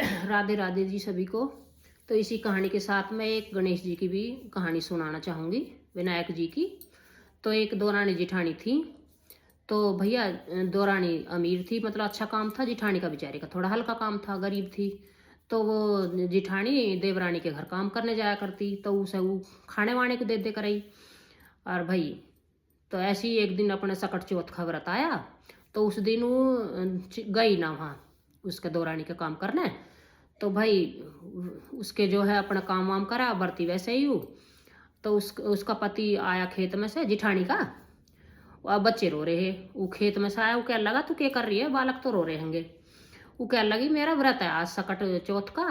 राधे राधे जी सभी को। तो इसी कहानी के साथ मैं एक गणेश जी की भी कहानी सुनाना चाहूँगी, विनायक जी की। तो एक दौरानी जिठानी थी। तो भैया दौरानी अमीर थी, मतलब अच्छा काम था। जिठानी का बेचारे का थोड़ा हल्का काम था, गरीब थी। तो वो जिठानी देवरानी के घर काम करने जाया करती, तो उसे वो खाने वाने को दे दे कराई। और भाई तो ऐसे ही एक दिन अपने सकट चौथ का व्रत आया। तो उस दिन वो गई ना वहाँ उसके दौरानी का काम करने। तो भाई उसके जो है अपना काम वाम करा, बरती वैसे ही हूँ। तो उसका पति आया खेत में से, जिठानी का। अब बच्चे रो रहे हैं, वो खेत में से आया। वो क्या लगा तू क्या कर रही है, बालक तो रो रहे होंगे। वो क्या लगी मेरा व्रत है आज सकट चौथ का,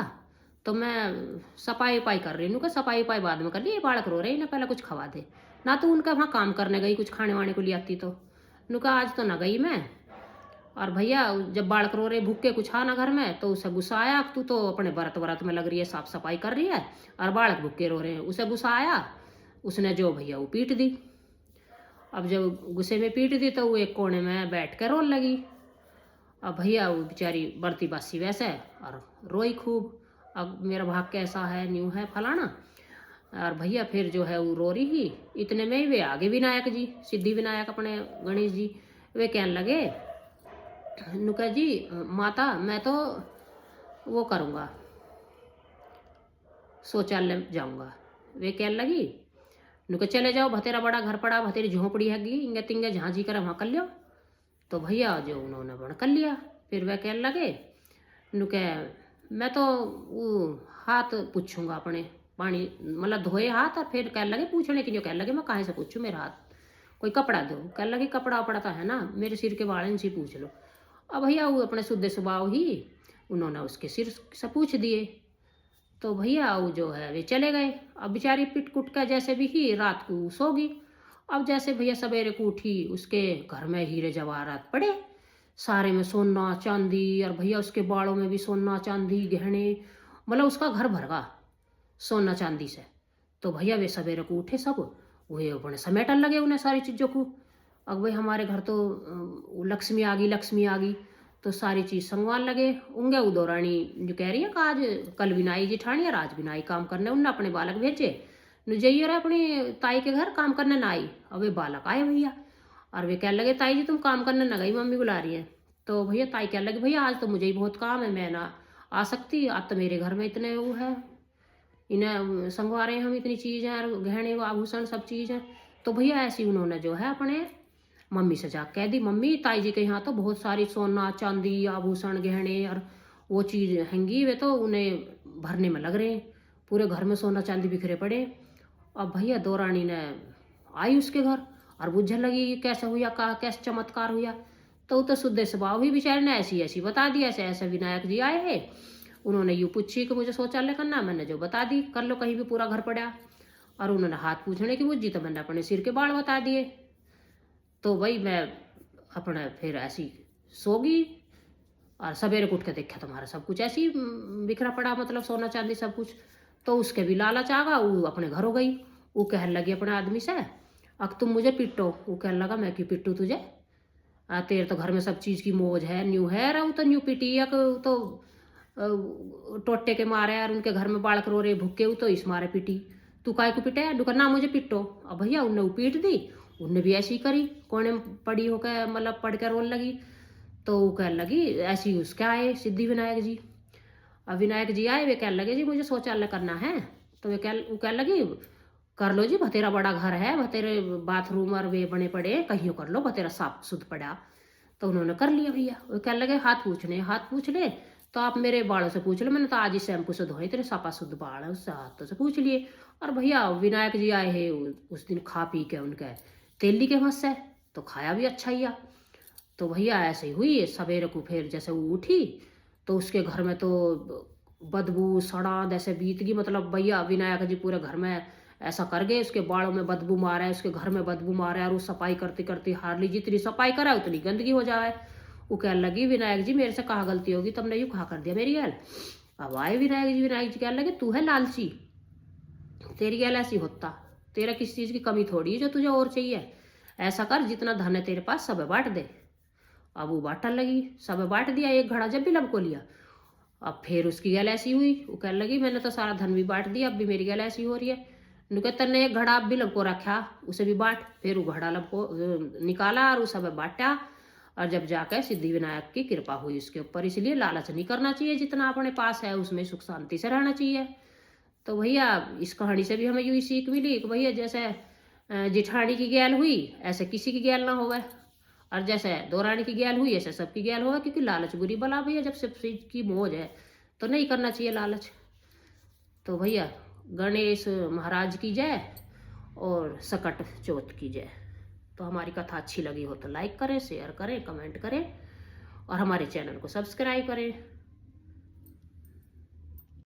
तो मैं सफाई उपाई कर रही हूँ। क्या सफाई उपाई बाद में कर ली, ये बालक रो रहे हैं, इन्हें पहले कुछ खवा दे ना। तो उनका वहाँ काम करने गई, कुछ खाने वाने को ले आती। तो नुका आज तो ना गई मैं। और भैया जब बालक रो रहे भूखे कुछ आ ना घर में, तो उसे गुस्सा आया, तू तो अपने व्रत व्रत में लग रही है, साफ सफाई कर रही है और बालक भूखे रो रहे हैं। उसे गुस्सा आया, उसने जो भैया वो पीट दी। अब जब गुस्से में पीट दी तो वो एक कोने में बैठ कर रोने लगी। अब भैया वो बेचारी बरती बासी वैसे और रोई खूब। अब मेरा भाग कैसा है, न्यू है फलाना। और भैया फिर जो है वो रो रही ही। इतने में ही वे आगे विनायक जी, सिद्धि विनायक अपने गणेश जी, वे कहने लगे नुका जी माता मैं तो वो करूँगा, शौचालय जाऊँगा। वे कहने लगी नुका चले जाओ, भतेरा बड़ा घर पड़ा, भतेरी झोंपड़ी हैगी, इंगे तिंगे जहाँ जी करे वहाँ कर लियो। तो भैया जो उन्होंने बड़ कर लिया। फिर वह कहने लगे नुके मैं तो वो हाथ पूछूंगा अपने, पानी मतलब धोए हाथ। और फिर कहने लगे पूछने की, जो कहने लगे मैं कहाँ से पूछूं, मेरा हाथ कोई कपड़ा दो। कहने लगे कपड़ा वपड़ा तो है ना, मेरे सिर के बाल इनसे पूछ लो। अब भैया वो अपने शुद्ध स्वभाव ही उन्होंने उसके सिर से पूछ दिए। तो भैया वो जो है वे चले गए। अब बेचारी पिट कुट का जैसे भी ही रात को सोगी। अब जैसे भैया सवेरे को उठी, उसके घर में हीरे जवाहरात पड़े, सारे में सोना चांदी। और भैया उसके बालों में भी सोना चांदी गहने, मतलब उसका घर भर गया सोना चांदी से। तो भैया वे सवेरे को उठे सब, वे अपने समेटन लगे उन्हें सारी चीज़ों को। अब भाई हमारे घर तो लक्ष्मी आ गई, लक्ष्मी आ गई। तो सारी चीज़ संगवान लगे उंगे। उदो रानी जो कह रही है कि आज कल बिनाई जिठानी और आज बिनाई काम करने, उनने अपने बालक भेजे न जाइए रहे अपनी ताई के घर काम करने ना आई। अब वे बालक आए भैया, और वे कह लगे ताई जी तुम काम करने ना गई, मम्मी बुला रही है। तो भैया ताई कह लगे भैया आज तो मुझे ही बहुत काम है, मैं ना आ सकती, आज तो मेरे घर में इतने वो है, इन्हें संगवा रहे हैं हम, इतनी चीज़ है और गहने आभूषण सब चीज़ है। तो भैया ऐसी उन्होंने जो है अपने मम्मी से जा कह दी, मम्मी ताई जी के यहाँ तो बहुत सारी सोना चांदी आभूषण गहने और वो चीज़ हैंगी, वे तो उन्हें भरने में लग रहे हैं, पूरे घर में सोना चांदी बिखरे पड़े। अब भैया दो रानी ने आई उसके घर और बुझने लगी कैसे हुआ, कहा कैसे चमत्कार हुआ। तो शुद्ध स्वभाव ही बेचारे ने ऐसी ऐसी बता दिया, ऐसे ऐसे विनायक जी आए हैं, उन्होंने यूँ पूछी कि मुझे शौचालय करना, मैंने जो बता दी कर लो, कहीं भी पूरा घर पड़ा। और उन्होंने हाथ पूछने की बुझी तो मैंने अपने सिर के बाल बता दिए। तो भाई मैं अपने फिर ऐसी सोगी और सवेरे उठ के देखा तुम्हारा सब कुछ ऐसी बिखरा पड़ा, मतलब सोना चांदी सब कुछ। तो उसके भी लालच आ गया, वो अपने घर हो गई। वो कहने लगी अपने आदमी से अब तुम मुझे पिटो। वो कहने लगा मैं क्यों पिटूँ तुझे, तेरे तो घर में सब चीज़ की मौज है, न्यू है रहू तो न्यू पिटी या तो टोटे के मारे और उनके घर में बालक रो रहे भूखे हो तो इस मारे पिटी, तू काय को पिटे डुकर ना मुझे पिटो। अब भैया उनने वो पीट दी, उनने भी ऐसी करी, कोने में पड़ी होकर मतलब पढ़ कर रोने लगी। तो वो कहने लगी ऐसी उसके आए सिद्धि विनायक जी। अब विनायक जी आए, वे कहने लगे जी मुझे शौचालय करना है। तो वो कहने लगी कर लो जी, भतेरा बड़ा घर है, भतेरे बाथरूम और वे बने पड़े, कहीं कर लो, भतेरा साफ शुद्ध पड़ा। तो उन्होंने कर लिया भैया। वो कहने लगे हाथ पूछ ले तो आप मेरे बालों से पूछ लो, मैंने तो आज ही शैम्पू से धोए, तेरे सापा शुद्ध बाल है, उससे हाथों से पूछ लिए। और भैया विनायक जी आए हैं उस दिन खा पी के उनके तेली के हंस से, तो खाया भी अच्छा ही। तो भैया ऐसे ही हुई सवेरे को, फिर जैसे वो उठी तो उसके घर में तो बदबू सड़ा जैसे बीत गई, मतलब भैया विनायक जी पूरे घर में ऐसा कर गए, उसके बालों में बदबू मारा है, उसके घर में बदबू मारा है, और वो सफाई करती करती हार ली, जितनी सफाई करा उतनी गंदगी हो जाए। वो कहने लगी विनायक जी मेरे से कहाँ गलती होगी, तुमने यूँ कहा कर दिया मेरी गैल। अब आए विनायक जी कहने लगे तू है लालची, तेरी गैल ऐसी होता, तेरा किस चीज़ की कमी थोड़ी है जो तुझे और चाहिए, ऐसा कर जितना धन है तेरे पास सब बांट दे। अब वो बांटने लगी, सब बांट दिया, एक घड़ा जब भी लब को लिया। अब फिर उसकी गैल ऐसी हुई, वो कहने लगी मैंने तो सारा धन भी बांट दिया, अब भी मेरी गैल ऐसी हो रही है। नु कहते ने एक घड़ा अब भी लपको रखा, उसे भी बांट। फिर वो घड़ा लपको निकाला और उस सब बांटा, और जब जाकर सिद्धि विनायक की कृपा हुई उसके ऊपर। इसलिए लालच नहीं करना चाहिए, जितना अपने पास है उसमें सुख शांति से रहना चाहिए। तो भैया इस कहानी से भी हमें यूँ सीख मिली कि भैया जैसे जिठानी की गैल हुई ऐसे किसी की गैल ना होवे, और जैसे दौरानी की गैल हुई ऐसे सबकी गैल होवे, क्योंकि लालच बुरी बला भैया। जब सब चीज की मौज है तो नहीं करना चाहिए लालच। तो भैया गणेश महाराज की जय और सकट चौथ की जय। तो हमारी कथा अच्छी लगी हो तो लाइक करें, शेयर करें, कमेंट करें और हमारे चैनल को सब्सक्राइब करें।